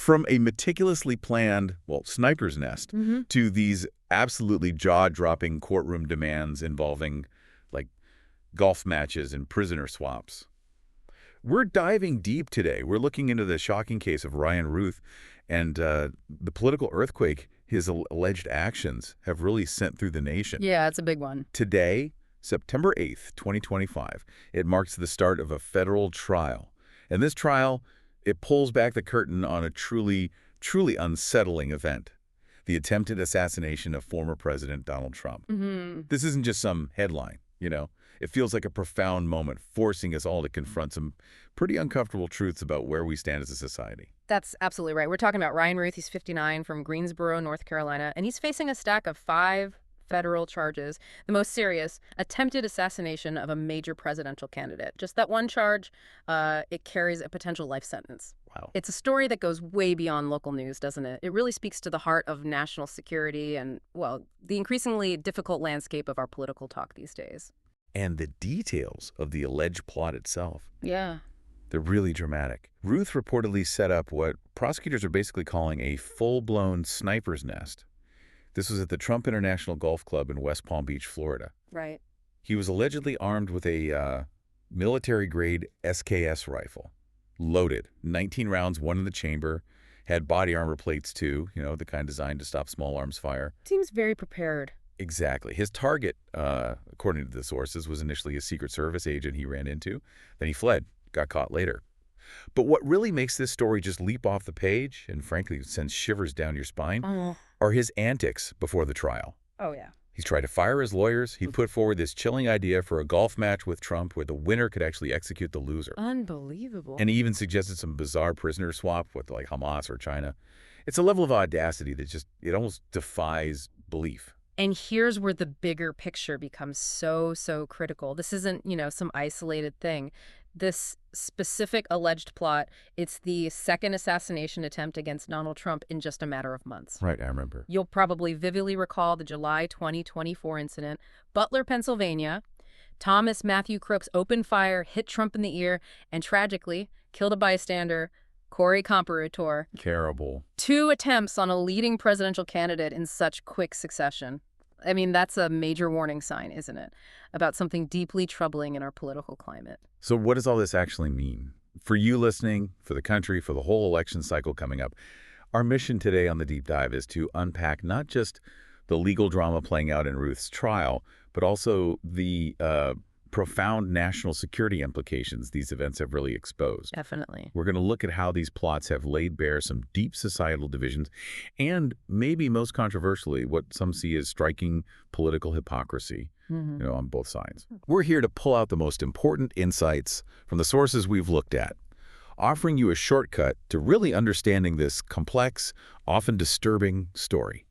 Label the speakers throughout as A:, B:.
A: From a meticulously planned, well, sniper's nest to these absolutely jaw-dropping courtroom demands involving, like, golf matches and prisoner swaps. We're diving deep today. We're looking into the shocking case of Ryan Ruth and the political earthquake his alleged actions have really sent through the nation.
B: Yeah, it's a big one.
A: Today, September 8th, 2025, it marks the start of a federal trial. And this trial, it pulls back the curtain on a truly unsettling event, the attempted assassination of former President Donald Trump. This isn't just some headline, you know. It feels like a profound moment, forcing us all to confront some pretty uncomfortable truths about where we stand as a society.
B: That's absolutely right. We're talking about Ryan Ruth. He's 59 from Greensboro, North Carolina, and he's facing a stack of 5 federal charges. The most serious, attempted assassination of a major presidential candidate. Just that one charge, it carries a potential life sentence.
A: Wow.
B: It's a story that goes way beyond local news, doesn't it? It really speaks to the heart of national security and, well, the increasingly difficult landscape of our political talk these days.
A: And the details of the alleged plot itself.
B: Yeah.
A: They're really dramatic. Ruth reportedly set up what prosecutors are basically calling a full-blown sniper's nest. This was at the Trump International Golf Club in West Palm Beach, Florida.
B: Right.
A: He was allegedly armed with a military-grade SKS rifle, loaded, 19 rounds, one in the chamber, had body armor plates too, you know, the kind designed to stop small arms fire.
B: Seems very prepared.
A: Exactly. His target, according to the sources, was initially a Secret Service agent he ran into. Then he fled, got caught later. But what really makes this story just leap off the page, and frankly sends shivers down your spine, are his antics before the trial.
B: Oh, yeah.
A: He's tried to fire his lawyers. He put forward this chilling idea for a golf match with Trump where the winner could actually execute the loser.
B: Unbelievable.
A: And he even suggested some bizarre prisoner swap with like Hamas or China. It's a level of audacity that just, it almost defies belief.
B: And here's where the bigger picture becomes so critical. This isn't, you know, some isolated thing. This specific alleged plot, it's the second assassination attempt against Donald Trump in just a matter of months.
A: Right, I remember.
B: You'll probably vividly recall the July 2024 incident. Butler, Pennsylvania. Thomas Matthew Crooks opened fire, hit Trump in the ear, and tragically killed a bystander, Corey Comparator.
A: Terrible.
B: 2 attempts on a leading presidential candidate in such quick succession. I mean, that's a major warning sign, isn't it? About something deeply troubling in our political climate.
A: So what does all this actually mean? For you listening, for the country, for the whole election cycle coming up, our mission today on the Deep Dive is to unpack not just the legal drama playing out in Ruth's trial, but also the profound national security implications these events have really exposed.
B: Definitely.
A: We're going to look at how these plots have laid bare some deep societal divisions and maybe most controversially, what some see as striking political hypocrisy, you know, on both sides. We're here to pull out the most important insights from the sources we've looked at, offering you a shortcut to really understanding this complex, often disturbing story,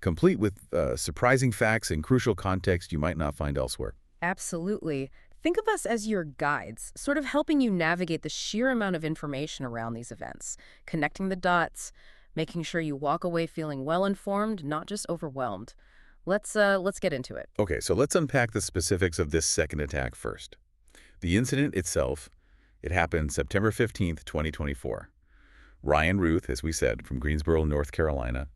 A: complete with surprising facts and crucial context you might not find elsewhere.
B: Absolutely. Think of us as your guides, sort of helping you navigate the sheer amount of information around these events, connecting the dots, making sure you walk away feeling well-informed, not just overwhelmed. Let's get into it.
A: Okay, so let's unpack the specifics of this second attack first. The incident itself, it happened September 15th, 2024. Ryan Ruth, as we said, from Greensboro, North Carolina,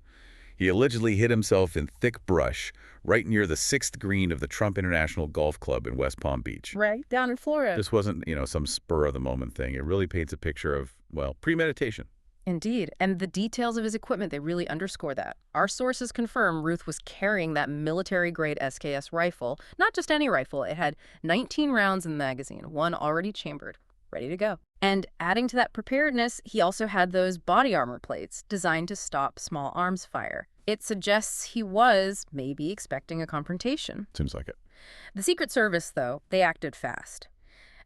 A: he allegedly hit himself in thick brush right near the 6th green of the Trump International Golf Club in West Palm Beach.
B: Right, down in Florida.
A: This wasn't, you know, some spur-of-the-moment thing. It really paints a picture of, well, premeditation.
B: Indeed. And the details of his equipment, they really underscore that. Our sources confirm Ruth was carrying that military-grade SKS rifle. Not just any rifle. It had 19 rounds in the magazine, one already chambered, ready to go. And adding to that preparedness, he also had those body armor plates designed to stop small arms fire. It suggests he was maybe expecting a confrontation.
A: Seems like it.
B: The Secret Service, though, they acted fast.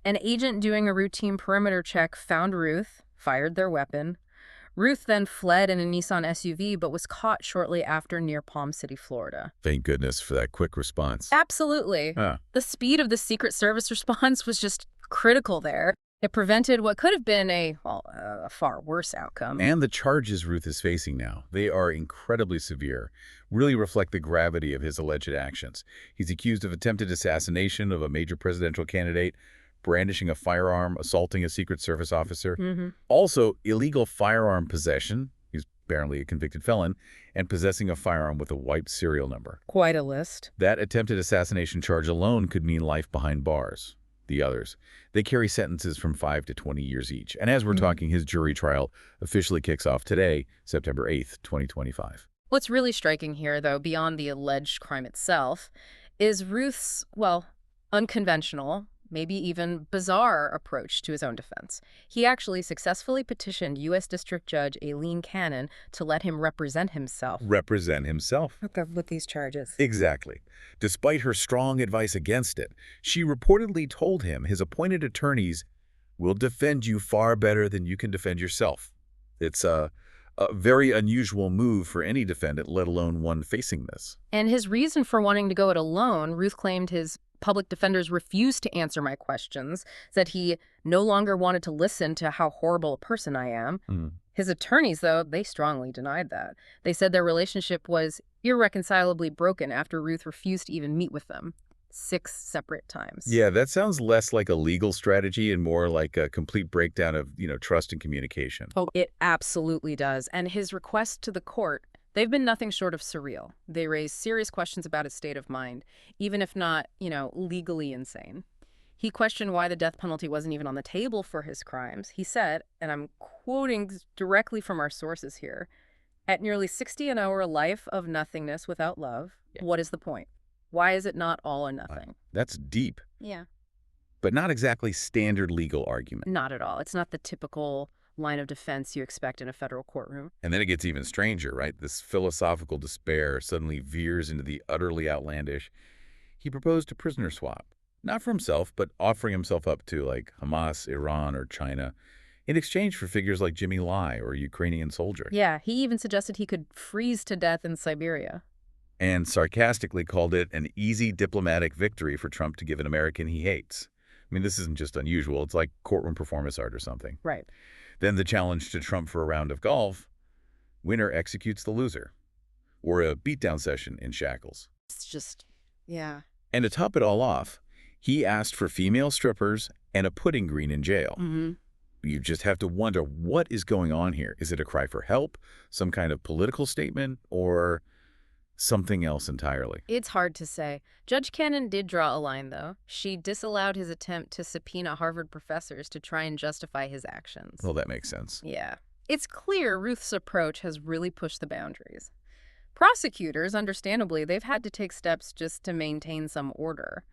B: An agent doing a routine perimeter check found Ruth, fired their weapon. Ruth then fled in a Nissan SUV, but was caught shortly after near Palm City, Florida.
A: Thank goodness for that quick response.
B: Absolutely. The speed of the Secret Service response was just critical there. It prevented what could have been a far worse outcome.
A: And the charges Ruth is facing now, they are incredibly severe, really reflect the gravity of his alleged actions. He's accused of attempted assassination of a major presidential candidate, brandishing a firearm, assaulting a Secret Service officer. Also, illegal firearm possession, he's apparently a convicted felon, and possessing a firearm with a wiped serial number.
B: Quite a list.
A: That attempted assassination charge alone could mean life behind bars. The others, they carry sentences from 5 to 20 years each. And as we're talking, his jury trial officially kicks off today, September 8th, 2025.
B: What's really striking here, though, beyond the alleged crime itself, is Ruth's, well, unconventional, maybe even bizarre approach to his own defense. He actually successfully petitioned U.S. District Judge Aileen Cannon to let him represent himself.
A: Represent himself.
B: With these charges.
A: Exactly. Despite her strong advice against it, she reportedly told him his appointed attorneys will defend you far better than you can defend yourself. It's a very unusual move for any defendant, let alone one facing this.
B: And his reason for wanting to go it alone, Ruth claimed his public defenders refused to answer my questions, said he no longer wanted to listen to how horrible a person I am. His attorneys, though, they strongly denied that. They said their relationship was irreconcilably broken after Ruth refused to even meet with them 6 separate times.
A: Yeah, that sounds less like a legal strategy and more like a complete breakdown of, trust and communication.
B: Oh, it absolutely does. And his requests to the court, they've been nothing short of surreal. They raise serious questions about his state of mind, even if not, legally insane. He questioned why the death penalty wasn't even on the table for his crimes. He said, and I'm quoting directly from our sources here, "At nearly 60 an hour life of nothingness without love, what is the point? Why is it not all or nothing?"
A: That's deep.
B: Yeah.
A: But not exactly standard legal argument.
B: Not at all. It's not the typical line of defense you expect in a federal courtroom.
A: And then it gets even stranger, right? This philosophical despair suddenly veers into the utterly outlandish. He proposed a prisoner swap. Not for himself, but offering himself up to, like, Hamas, Iran, or China, in exchange for figures like Jimmy Lai or a Ukrainian soldier.
B: Yeah, he even suggested he could freeze to death in Siberia.
A: And sarcastically called it an easy diplomatic victory for Trump to give an American he hates. I mean, this isn't just unusual. It's like courtroom performance art or something.
B: Right.
A: Then the challenge to Trump for a round of golf, winner executes the loser. Or a beatdown session in shackles.
B: It's just, yeah.
A: And to top it all off, he asked for female strippers and a pudding green in jail. You just have to wonder, what is going on here? Is it a cry for help, some kind of political statement, or something else entirely?
B: It's hard to say. Judge Cannon did draw a line, though. She disallowed his attempt to subpoena Harvard professors to try and justify his actions.
A: Well, that makes sense.
B: Yeah. It's clear Ruth's approach has really pushed the boundaries. Prosecutors, understandably, they've had to take steps just to maintain some order.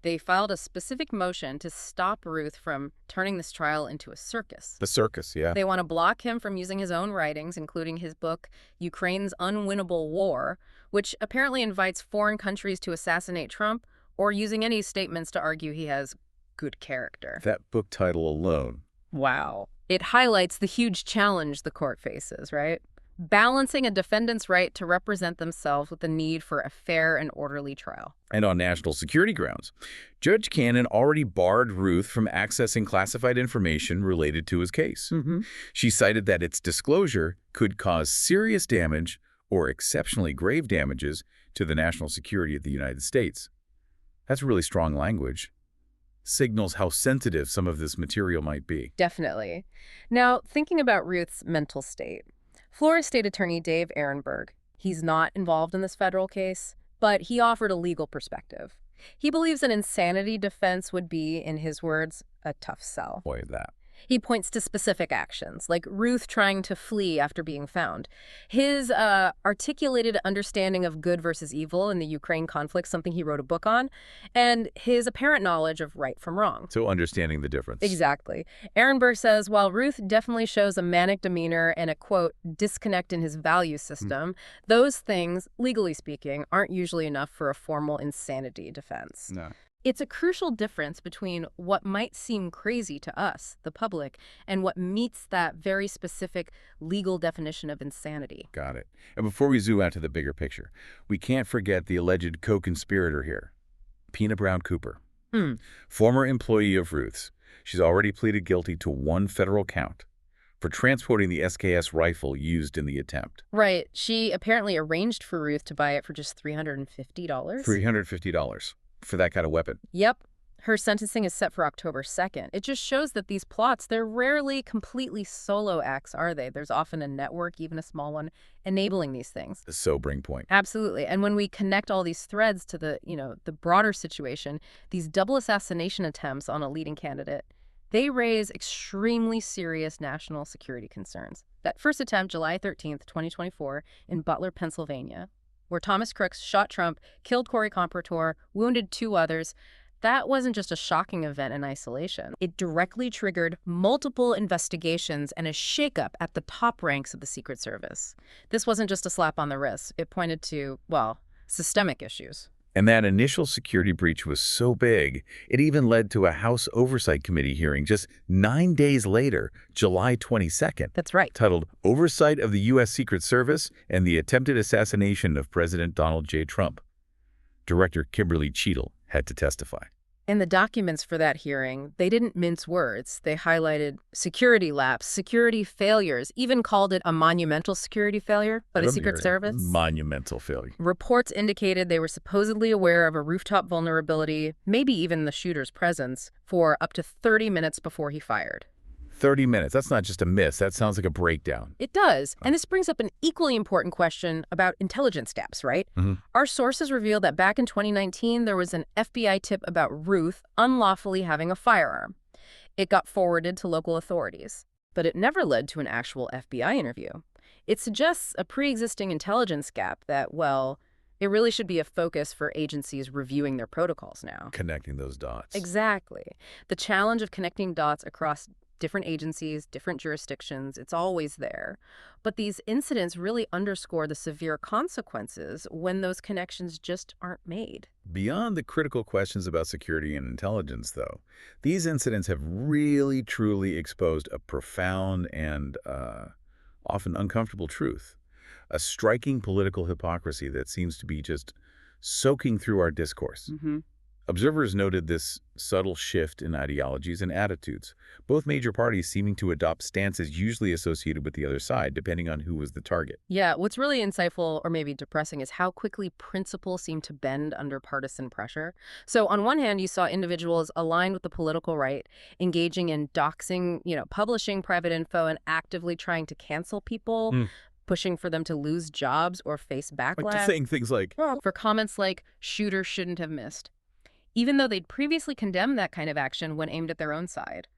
B: They filed a specific motion to stop Ruth from turning this trial into a circus.
A: The circus, yeah.
B: They want to block him from using his own writings, including his book, Ukraine's Unwinnable War, which apparently invites foreign countries to assassinate Trump, or using any statements to argue he has good character.
A: That book title alone.
B: Wow. It highlights the huge challenge the court faces, right? Balancing a defendant's right to represent themselves with the need for a fair and orderly trial.
A: And on national security grounds, Judge Cannon already barred Ruth from accessing classified information related to his case. She cited that its disclosure could cause serious damage or exceptionally grave damages to the national security of the United States. That's really strong language. Signals how sensitive some of this material might be.
B: Definitely. Now, thinking about Ruth's mental state, Florida State Attorney Dave Ehrenberg, he's not involved in this federal case, but he offered a legal perspective. He believes an insanity defense would be, in his words, a tough sell.
A: Boy, that.
B: He points to specific actions, like Ruth trying to flee after being found. His articulated understanding of good versus evil in the Ukraine conflict, something he wrote a book on, and his apparent knowledge of right from wrong.
A: So understanding the difference.
B: Exactly. Ehrenberg says, while Ruth definitely shows a manic demeanor and a, quote, disconnect in his value system, those things, legally speaking, aren't usually enough for a formal insanity defense.
A: No.
B: It's a crucial difference between what might seem crazy to us, the public, and what meets that very specific legal definition of insanity.
A: Got it. And before we zoom out to the bigger picture, we can't forget the alleged co-conspirator here, Pina Brown Cooper, former employee of Ruth's. She's already pleaded guilty to 1 federal count for transporting the SKS rifle used in the attempt.
B: Right. She apparently arranged for Ruth to buy it for just $350.
A: $350. For that kind of weapon.
B: Yep. Her sentencing is set for October 2nd. It just shows that these plots, they're rarely completely solo acts, are they? There's often a network, even a small one, enabling these things.
A: A sobering point.
B: Absolutely. And when we connect all these threads to the broader situation, these double assassination attempts on a leading candidate, they raise extremely serious national security concerns. That first attempt, July 13th, 2024, in Butler, Pennsylvania, where Thomas Crooks shot Trump, killed Corey Comparator, wounded 2 others, that wasn't just a shocking event in isolation. It directly triggered multiple investigations and a shakeup at the top ranks of the Secret Service. This wasn't just a slap on the wrist. It pointed to, well, systemic issues.
A: And that initial security breach was so big, it even led to a House Oversight Committee hearing just 9 days later, July 22nd.
B: That's right.
A: Titled Oversight of the U.S. Secret Service and the Attempted Assassination of President Donald J. Trump. Director Kimberly Cheadle had to testify.
B: In the documents for that hearing, they didn't mince words. They highlighted security lapse, security failures, even called it a monumental security failure by the Secret Service.
A: Monumental failure.
B: Reports indicated they were supposedly aware of a rooftop vulnerability, maybe even the shooter's presence, for up to 30 minutes before he fired.
A: 30 minutes. That's not just a miss. That sounds like a breakdown.
B: It does. And this brings up an equally important question about intelligence gaps, right? Our sources reveal that back in 2019, there was an FBI tip about Ruth unlawfully having a firearm. It got forwarded to local authorities, but it never led to an actual FBI interview. It suggests a pre-existing intelligence gap that, well, it really should be a focus for agencies reviewing their protocols now.
A: Connecting those dots.
B: Exactly. The challenge of connecting dots across different agencies, different jurisdictions, it's always there. But these incidents really underscore the severe consequences when those connections just aren't made.
A: Beyond the critical questions about security and intelligence, though, these incidents have really, truly exposed a profound and often uncomfortable truth. A striking political hypocrisy that seems to be just soaking through our discourse. Observers noted this subtle shift in ideologies and attitudes, both major parties seeming to adopt stances usually associated with the other side, depending on who was the target.
B: Yeah, what's really insightful or maybe depressing is how quickly principle seemed to bend under partisan pressure. So on one hand, you saw individuals aligned with the political right, engaging in doxing, publishing private info and actively trying to cancel people, pushing for them to lose jobs or face backlash.
A: Like just saying things like,
B: for comments like, shooter shouldn't have missed, even though they'd previously condemned that kind of action when aimed at their own side.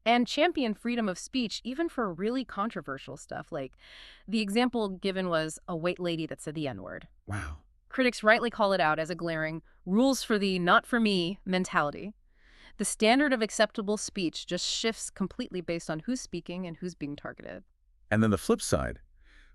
B: And champion freedom of speech, even for really controversial stuff. Like, the example given was a white lady that said the N-word.
A: wow.
B: Critics rightly call it out as a glaring rules for thee, not for me mentality. The standard of acceptable speech just shifts completely based on who's speaking and who's being targeted.
A: And then the flip side,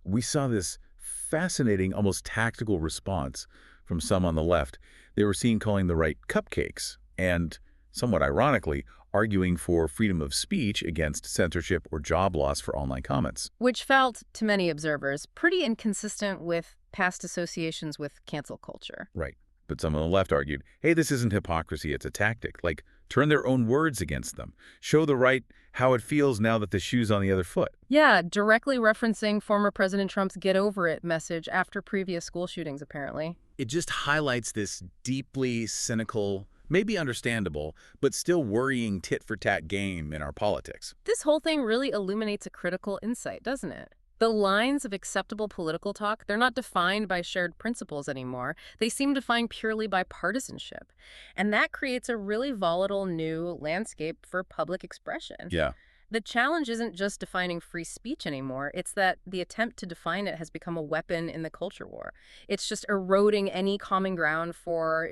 A: we saw this fascinating, almost tactical response from some on the left. They were seen calling the right cupcakes and, somewhat ironically, arguing for freedom of speech against censorship or job loss for online comments.
B: Which felt, to many observers, pretty inconsistent with past associations with cancel culture.
A: Right. But some on the left argued, hey, this isn't hypocrisy, it's a tactic. Like, turn their own words against them. Show the right how it feels now that the shoe's on the other foot.
B: Yeah, directly referencing former President Trump's get over it message after previous school shootings, apparently.
A: It just highlights this deeply cynical, maybe understandable, but still worrying tit-for-tat game in our politics.
B: This whole thing really illuminates a critical insight, doesn't it? The lines of acceptable political talk, they're not defined by shared principles anymore. They seem defined purely by partisanship. And that creates a really volatile new landscape for public expression.
A: Yeah.
B: The challenge isn't just defining free speech anymore. It's that the attempt to define it has become a weapon in the culture war. It's just eroding any common ground for,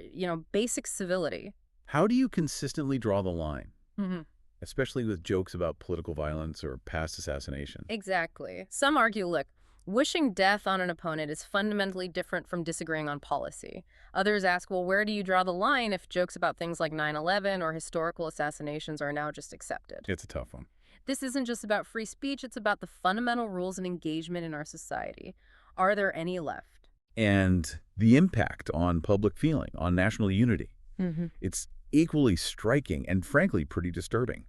B: basic civility.
A: How do you consistently draw the line? Especially with jokes about political violence or past assassination.
B: Exactly. Some argue, look, wishing death on an opponent is fundamentally different from disagreeing on policy. Others ask, well, where do you draw the line if jokes about things like 9/11 or historical assassinations are now just accepted?
A: It's a tough one.
B: This isn't just about free speech, it's about the fundamental rules of engagement in our society. Are there any left?
A: And the impact on public feeling, on national unity. It's equally striking and frankly pretty disturbing.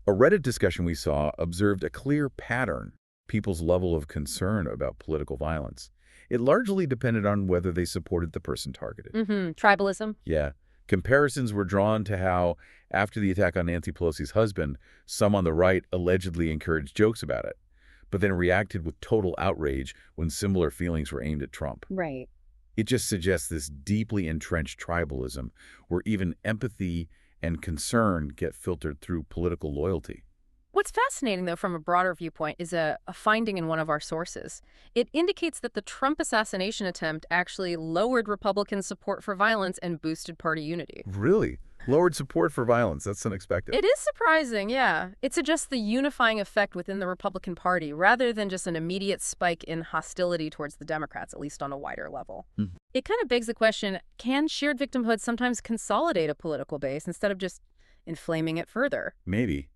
A: A Reddit discussion we saw observed a clear pattern, people's level of concern about political violence. It largely depended on whether they supported the person targeted.
B: Tribalism?
A: Yeah. Comparisons were drawn to how, after the attack on Nancy Pelosi's husband, some on the right allegedly encouraged jokes about it, but then reacted with total outrage when similar feelings were aimed at Trump.
B: Right.
A: It just suggests this deeply entrenched tribalism where even empathy and concern get filtered through political loyalty.
B: What's fascinating, though, from a broader viewpoint, is a finding in one of our sources. It indicates that the Trump assassination attempt actually lowered Republican support for violence and boosted party unity.
A: Really? Lowered support for violence. That's unexpected.
B: It is surprising, yeah. It suggests the unifying effect within the Republican Party rather than just an immediate spike in hostility towards the Democrats, at least on a wider level. It kind of begs the question, can shared victimhood sometimes consolidate a political base instead of just inflaming it further?
A: Maybe.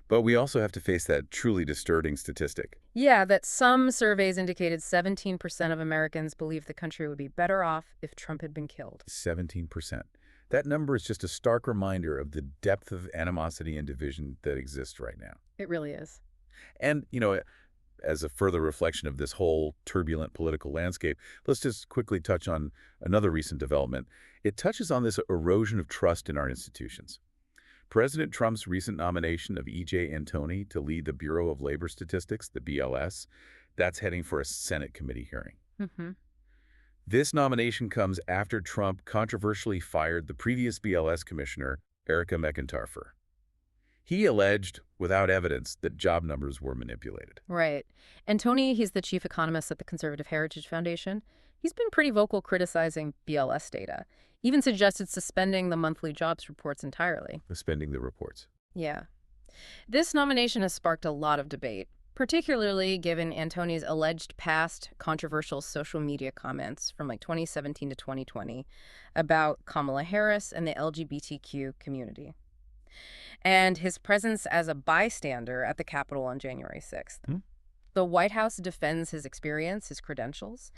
A: But we also have to face that truly disturbing statistic.
B: Yeah, that some surveys indicated 17% of Americans believe the country would be better off if Trump had been killed.
A: 17%. That number is just a stark reminder of the depth of animosity and division that exists right now.
B: It really is.
A: And, as a further reflection of this whole turbulent political landscape, let's just quickly touch on another recent development. It touches on this erosion of trust in our institutions. President Trump's recent nomination of E.J. Antoni to lead the Bureau of Labor Statistics, the BLS, that's heading for a Senate committee hearing. This nomination comes after Trump controversially fired the previous BLS commissioner, Erica McIntyre. He alleged, without evidence, that job numbers were manipulated.
B: Right. And Tony, he's the chief economist at the Conservative Heritage Foundation. He's been pretty vocal criticizing BLS data, even suggested suspending the monthly jobs reports entirely.
A: Suspending the reports.
B: Yeah. This nomination has sparked a lot of debate, particularly given Antoni's alleged past controversial social media comments from 2017 to 2020 about Kamala Harris and the LGBTQ community, and his presence as a bystander at the Capitol on January 6th. The White House defends his experience, his credentials,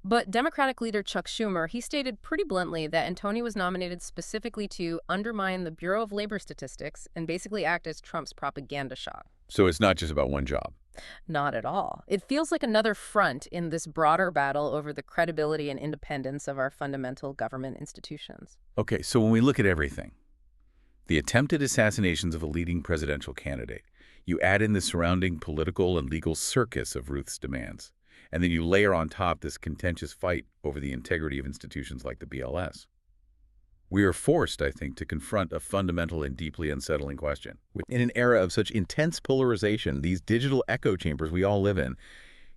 B: but Democratic leader Chuck Schumer, he stated pretty bluntly that Antoni was nominated specifically to undermine the Bureau of Labor Statistics and basically act as Trump's propaganda shop.
A: So it's not just about one job.
B: Not at all. It feels like another front in this broader battle over the credibility and independence of our fundamental government institutions.
A: Okay, so when we look at everything, the attempted assassinations of a leading presidential candidate, you add in the surrounding political and legal circus of Ruth's demands, and then you layer on top this contentious fight over the integrity of institutions like the BLS. We are forced, I think, to confront a fundamental and deeply unsettling question. In an era of such intense polarization, these digital echo chambers we all live in,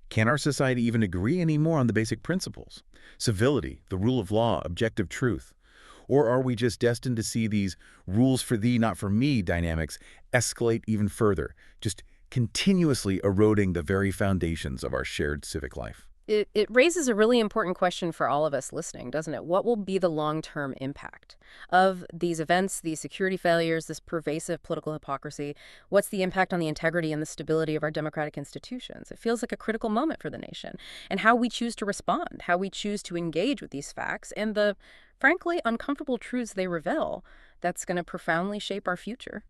A: can our society even agree anymore on the basic principles? Civility, the rule of law, objective truth. Or are we just destined to see these rules for thee, not for me dynamics escalate even further, just continuously eroding the very foundations of our shared civic life?
B: It raises a really important question for all of us listening, doesn't it? What will be the long-term impact of these events, these security failures, this pervasive political hypocrisy? What's the impact on the integrity and the stability of our democratic institutions? It feels like a critical moment for the nation. And how we choose to respond, how we choose to engage with these facts, and the, frankly, uncomfortable truths they reveal, that's going to profoundly shape our future.